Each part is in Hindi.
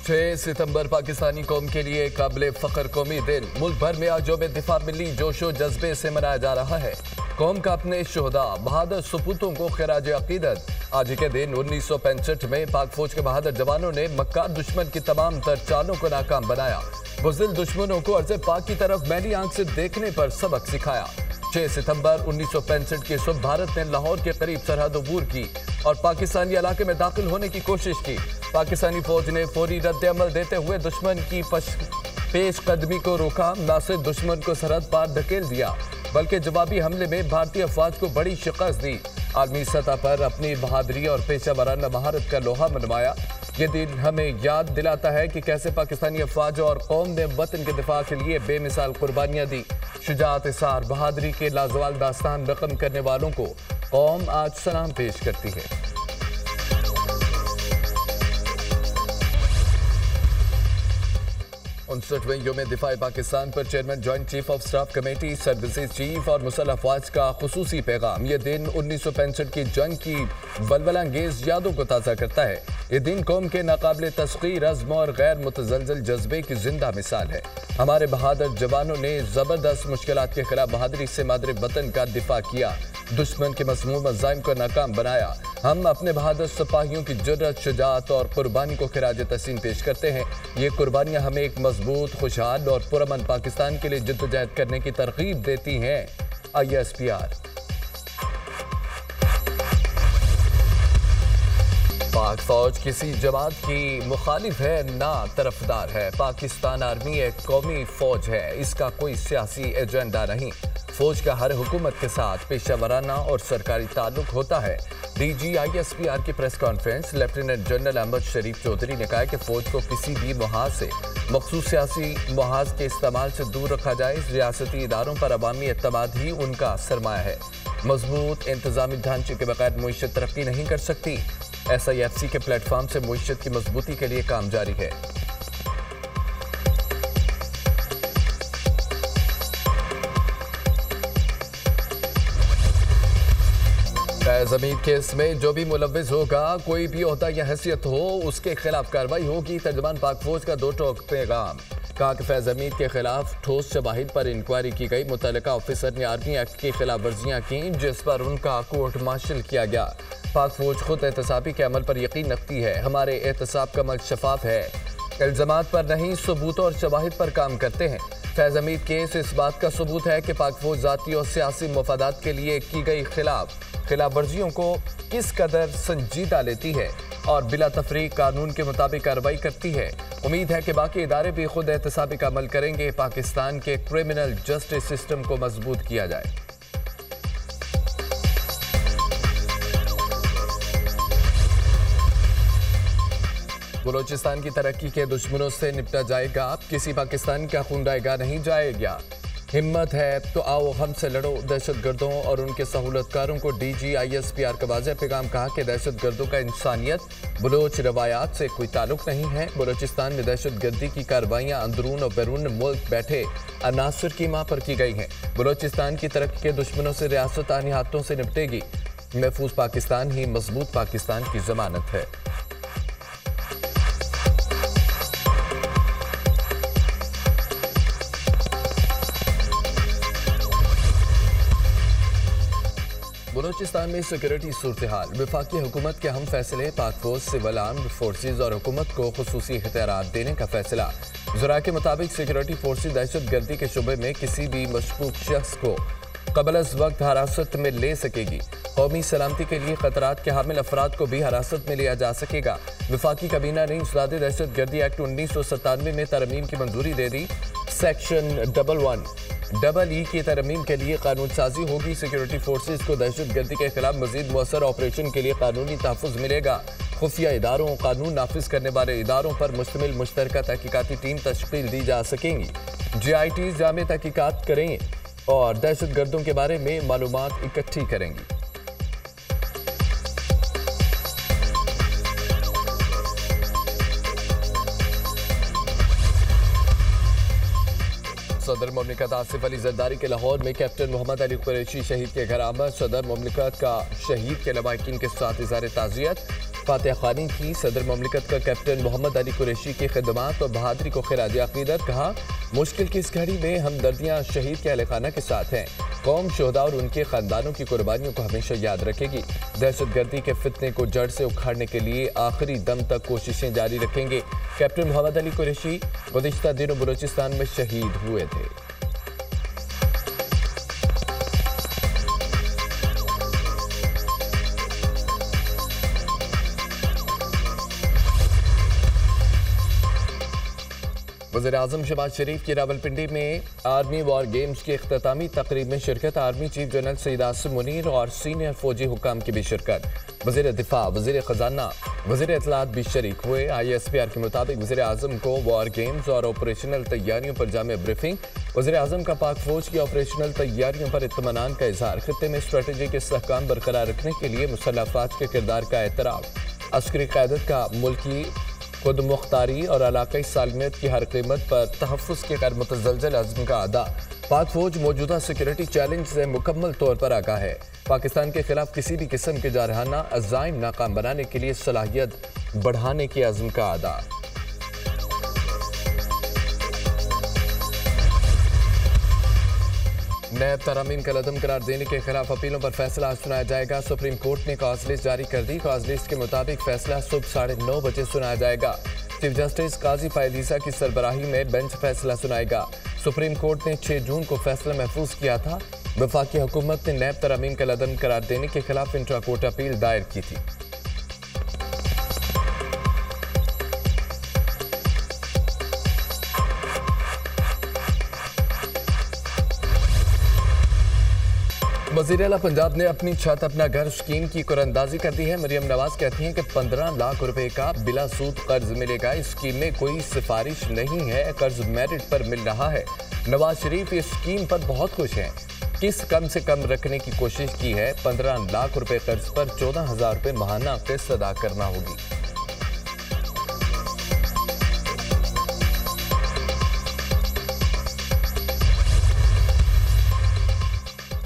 6 सितंबर पाकिस्तानी कौम के लिए काबिल फ़ख्र कौमी दिन। मुल्क भर में आज यौम दिफा मिली जोशो जज्बे से मनाया जा रहा है। कौम का अपने शुहदा बहादुर सपूतों को खिराज अकीदत। आज के दिन 1965 में पाक फौज के बहादुर जवानों ने मक्कार दुश्मन की तमाम तर चालों को नाकाम बनाया। बुज़दिल दुश्मनों को अर्ज़ पाक की तरफ मैली आंख से देखने पर सबक सिखाया। 6 सितंबर 1965 की सुबह भारत ने लाहौर के करीब सरहद अबूर की और पाकिस्तानी इलाके में दाखिल होने की कोशिश की। पाकिस्तानी फौज ने फौरी रद्द-ए-अमल देते हुए दुश्मन की पेश कदमी को रोका। न सिर्फ दुश्मन को सरहद पार धकेल दिया बल्कि जवाबी हमले में भारतीय अफवाज को बड़ी शिकस्त दी। आलमी सतह पर अपनी बहादुरी और पेशा वराना महारत का लोहा मनवाया। ये दिन हमें याद दिलाता है कि कैसे पाकिस्तानी अफवाज और कौम ने वतन के दिफा के लिए बेमिसाल कुर्बानियां दी। शुजाअत इसार बहादुरी के लाजवाल दास्तान रकम करने वालों को कौम आज सलाम पेश करती है। 59वें यौम दिफा पाकिस्तान पर chairman joint chief of staff committee, services chief और मुसल्लह अफवाज का खुसूसी पैगाम। यह दिन 1965 की जंग की बलबलांगेज यादों को ताज़ा करता है। ये दिन कौम के नाकाबिल तस्खीर अज़्म और गैर मुतज़लज़ल जज्बे की जिंदा मिसाल है। हमारे बहादुर जवानों ने ज़बरदस्त मुश्किलात के खिलाफ बहादुरी से मादरे वतन का दिफा किया, दुश्मन के मज़मूम अज़ाइम को नाकाम बनाया। हम अपने बहादुर सिपाहियों की जुर्रत, शुजाअत और कुर्बानी को खिराज तस्लीम पेश करते हैं। ये कुर्बानियाँ हमें एक मजबूत, खुशहाल और पुरअमन पाकिस्तान के लिए जद्दोजहद करने की तरगीब देती हैं। ISPR। पाक फौज किसी जमात की मुखालिफ है ना तरफदार है। पाकिस्तान आर्मी एक कौमी फौज है, इसका कोई सियासी एजेंडा नहीं। फौज का हर हुकूमत के साथ पेशा वराना और सरकारी ताल्लुक होता है। DG ISPR की press conference lieutenant general Ahmed Sharif Chaudhry ने कहा कि फौज को किसी भी मुहाज से, मखसूस सियासी मुहाज के इस्तेमाल से दूर रखा जाए। रियासती इदारों पर अवामी एतमाद ही उनका सरमाया है। मजबूत इंतजामी ढांचे के बगैर मुईशत तरक्की नहीं कर सकती। SIFC के प्लेटफॉर्म से मुईशत की मजबूती के लिए काम जारी है। ज़मीन केस में जो भी मुलव्विस होगा, कोई भी ओहदा या हैसियत हो, उसके खिलाफ कार्रवाई होगी। तर्जुमान पाक फौज का 2 टोक पैगाम। कहा कि फैज़ हमीद के खिलाफ ठोस शवाहिद पर इंक्वायरी की गई। मुतल्लिका ऑफिसर ने आर्मी एक्ट की खिलाफ वर्जियाँ की जिस पर उनका कोर्ट मार्शल किया गया। पाक फौज खुद एहतसाबी के अमल पर यकीन रखती है। हमारे एहतसाब का अमल शफाफ है, इल्ज़ामात पर नहीं, सबूत और शवाहिद पर काम करते हैं। फैज़ हमीद केस इस बात का सबूत है कि पाक फौज ज़ाती और सियासी मफादात के लिए की गई खिलाफ वर्जियों को किस कदर संजीदा लेती है और बिला तफरीक कानून के मुताबिक कार्रवाई करती है। उम्मीद है कि बाकी इदारे भी खुद एहतसाबी का अमल करेंगे। पाकिस्तान के क्रिमिनल जस्टिस सिस्टम को मजबूत किया जाए। बलोचिस्तान की तरक्की के दुश्मनों से निपटा जाएगा, किसी पाकिस्तान का खून डायगा नहीं जाएगा। हिम्मत है तो आओ हमसे लड़ो दहशतगर्दों और उनके सहूलतकारों को DG ISPR का वाज़ेह पैगाम। कहा कि दहशतगर्दों का इंसानियत, बलोच रवायात से कोई ताल्लुक नहीं है। बलोचिस्तान में दहशतगर्दी की कार्रवाइयाँ अंदरून और बैरून मुल्क बैठे अनासर की माँ पर की गई हैं। बलोचिस्तान की तरक्की के दुश्मनों से रियासत आनी हाथों से निपटेगी। महफूज पाकिस्तान ही मजबूत पाकिस्तान की जमानत है। बलोचिस्तान में सिक्योरिटी सूरत हाल। वफाकी हुकूमत के अहम फैसले। पाक फौज, सिविल आर्म्ड फोर्सेज और हुकूमत को खुसूसी इख्तियारात देने का फैसला। ज़रा के मुताबिक सिक्योरिटी फोर्सेज दहशतगर्दी के शुबे में किसी भी मशकूक शख्स को कबल अज़ वक्त हिरासत में ले सकेगी। कौमी सलामती के लिए खतरात के हामिल अफराद को भी हिरासत में लिया जा सकेगा। वफाकी काबीना ने इंसदादे दहशतगर्दी एक्ट 1997 में तरमीम की मंजूरी दे दी। सेक्शन 11(E) की तरमीम के लिए कानून साजी होगी। सिक्योरिटी फोर्सेज को दहशतगर्दी के खिलाफ मजीद मुअस्सर ऑपरेशन के लिए कानूनी तहफ़्फ़ुज़ मिलेगा। खुफिया इदारों, कानून नाफिज करने वाले इदारों पर मुश्तमिल मुश्तरका तहकीकाती टीम तश्कील दी जा सकेंगी। GITs जामे तहकीकात करेंगे और दहशतगर्दों के बारे में मालूमात इकट्ठी करेंगी। सदर मुमलिकत आसिफ अली जरदारी के लाहौर में कैप्टन मोहम्मद अली कुरैशी शहीद के घर आमद। सदर मुमलिकत का शहीद के लवाहिकीन के साथ इज़हार ताज़ियत। फातिहा खानी की। सदर ममलिकत का कैप्टन मोहम्मद अली कुरैशी की खिदमात और बहादुरी को खिराज अकीदत। कहा, मुश्किल की इस घड़ी में हमदर्दियाँ शहीद के अहले खाना के साथ हैं। कौम शोहदा और उनके खानदानों की कुर्बानियों को हमेशा याद रखेगी। दहशतगर्दी के फितने को जड़ से उखाड़ने के लिए आखिरी दम तक कोशिशें जारी रखेंगे। कैप्टन मोहम्मद अली कुरैशी गुज़िश्ता दिनों बलूचिस्तान में शहीद हुए थे। वज़ीर-ए-आज़म शहबाज शरीफ की रावलपिंडी में आर्मी वॉर गेम्स की इख्तितामी तकरीब में शिरकत। Army chief general Saeed Asim Munir और सीनियर फौजी हुकाम की भी शिरकत। वज़ीर दिफा, वज़ीर खजाना, वज़ीर इत्तलात भी शरीक हुए। ISPR के मुताबिक वज़ीर-ए-आज़म को वॉर गेम्स और ऑपरेशनल तैयारियों पर जामे ब्रीफिंग। वज़ीर-ए-आज़म का पाक फौज की ऑपरेशनल तैयारियों पर इत्मीनान का इजहार। खित्ते में स्ट्रेटेजी के इस्तेहकाम बरकरार रखने के लिए मुसल्लह अफवाज के किरदार का एतराफ़। अस्करी क़यादत का मुल्की खुद मुख्तारी और इलाकाई सालमियत की हर कीमत पर तहफ़्फ़ुज़ के गैर मुतज़लज़ल अज़्म का अदा। पाक फौज मौजूदा सिक्योरिटी चैलेंज से मुकम्मल तौर पर आगाह है। पाकिस्तान के खिलाफ किसी भी किस्म के जारहाना अज़ाइम नाकाम बनाने के लिए सलाहियत बढ़ाने के अज़्म का अदा। नैब तरामीम का लदम करार देने के खिलाफ अपीलों पर फैसला आज सुनाया जाएगा। सुप्रीम कोर्ट ने कॉज लिस्ट जारी कर दी। कॉज लिस्ट के मुताबिक फैसला सुबह 9:30 बजे सुनाया जाएगा। चीफ जस्टिस काजी फायदीसा की सरबराही में बेंच फैसला सुनाएगा। सुप्रीम कोर्ट ने 6 जून को फैसला महफूज किया था। वफाकी हुकूमत ने नैब तरामीम का लदम करार देने के खिलाफ इंट्रा कोर्ट अपील दायर की थी। वज़ीर आला पंजाब ने अपनी छत अपना घर स्कीम की कुरानंदाजी कर दी है। मरियम नवाज कहती हैं कि 15 लाख रुपए का बिला सूद कर्ज मिलेगा। इस स्कीम में कोई सिफारिश नहीं है, कर्ज मेरिट पर मिल रहा है। नवाज शरीफ इस स्कीम पर बहुत खुश हैं। किस्त कम से कम रखने की कोशिश की है। 15 लाख रुपए कर्ज पर 14,000 रुपए माहाना किस्त अदा करना होगी।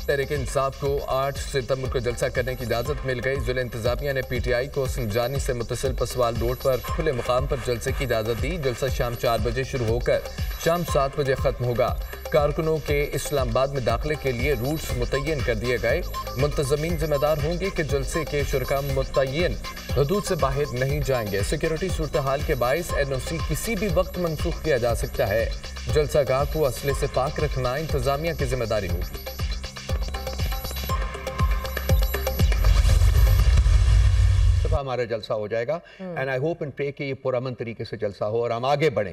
तहरीक इंसाफ को 8 सितंबर को जलसा करने की इजाजत मिल गई। जिला इंतजामिया ने PTI को संजानी से मुतसिल पसवाल रोड पर खुले मुकाम पर जलसे की इजाजत दी। जलसा शाम 4 बजे शुरू होकर शाम 7 बजे खत्म होगा। कारकुनों के इस्लामाबाद में दाखिले के लिए रूट्स मुतय्यन कर दिए गए। मुंतजमीन जिम्मेदार होंगे कि जलसे के शुरका मुतय्यन हदूद से बाहर नहीं जाएंगे। सिक्योरिटी सूरत हाल के बायस NOC किसी भी वक्त मनसूख किया जा सकता है। जलसा गाह को असले से पाक रखना इंतजामिया की जिम्मेदारी होगी। हमारा जलसा हो जाएगा and I hope and pray कि ये पुरअमन तरीके से जलसा हो और हम आगे बढ़ें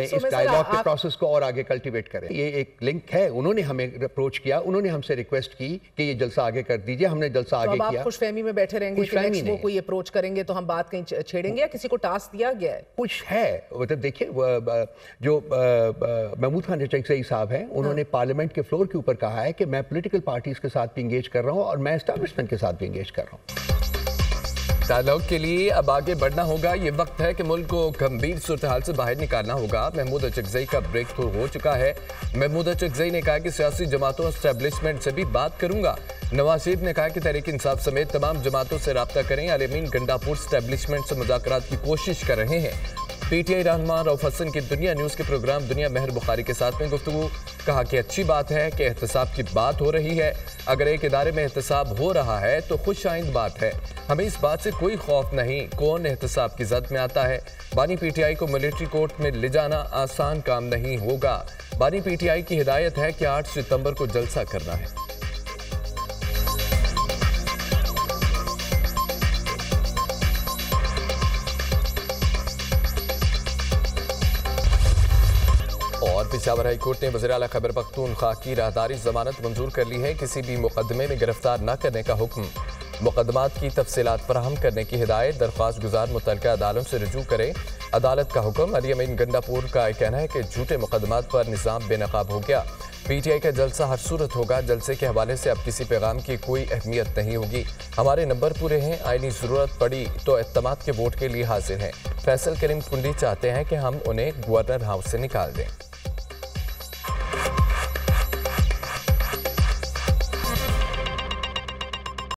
इस डायलॉग के प्रोसेस को और आगे कल्टीवेट करें। ये एक लिंक है, उन्होंने हमें अप्रोच किया, उन्होंने हमसे रिक्वेस्ट की कि ये जलसा आगे कर दीजिए। हमने जलसा आगे किया। आप खुशफहमी में बैठे रहेंगे कि नेक्स्ट वो कोई अप्रोच करेंगे तो हम बात कहीं छेड़ेंगे या किसी को टास्क दिया गया है? कुछ है, मतलब देखिए जो महमूद खान चचई साहब हैं, उन्होंने पार्लियामेंट के फ्लोर के ऊपर कहा है कि मैं पॉलिटिकल पार्टीज के साथ भी इंगेज कर रहा हूँ और मैं एस्टैब्लिशमेंट के साथ भी इंगेज कर रहा हूँ। डायलॉग के लिए अब आगे बढ़ना होगा। ये वक्त है कि मुल्क को गंभीर सूरत हाल से बाहर निकालना होगा। महमूद अचकजई का ब्रेक थ्रू हो चुका है। महमूद अचकजई ने कहा कि सियासी जमातों एस्टेब्लिशमेंट से भी बात करूंगा। नवाज शरीफ ने कहा कि तहरीक इंसाफ समेत तमाम जमातों से रब्ता करें। आलमीन गंडापुर एस्टेब्लिशमेंट से मुज़ाकरात की कोशिश कर रहे हैं। PTI रहनुमा रऊफ हसन की दुनिया न्यूज़ के प्रोग्राम दुनिया महर बुखारी के साथ में गुफ्तगू। कहा कि अच्छी बात है कि एहतसाब की बात हो रही है। अगर एक इदारे में एहतसाब हो रहा है तो खुश आइंद बात है। हमें इस बात से कोई खौफ नहीं। कौन एहतसाब की जद में आता है? बानी PTI को मिलिट्री कोर्ट में ले जाना आसान काम नहीं होगा। बानी PTI की हिदायत है कि 8 सितंबर को जलसा करना है। और पेशावर हाई कोर्ट ने वज़ीर आला खैबर पख्तूनख्वा की राहदारी जमानत मंजूर कर ली है। किसी भी मुकदमे में गिरफ्तार न करने का हुक्म। मुकदमात की तफसीलात फराहम करने की हिदायत। दरख्वास्त गुजार मुतल्लिका अदालत से रजू करे। अदालत का हुक्म। अली अमीन गंडापुर का कहना है कि झूठे मुकदमात पर निज़ाम बेनकाब हो गया। PTI का जलसा हर सूरत होगा। जलसे के हवाले से अब किसी पैगाम की कोई अहमियत नहीं होगी। हमारे नंबर पूरे हैं। आईनी ज़रूरत पड़ी तो एतमाद के वोट के लिए हाजिर हैं। फैसल करीम कुंडी चाहते हैं कि हम उन्हें गवर्नर हाउस से निकाल दें।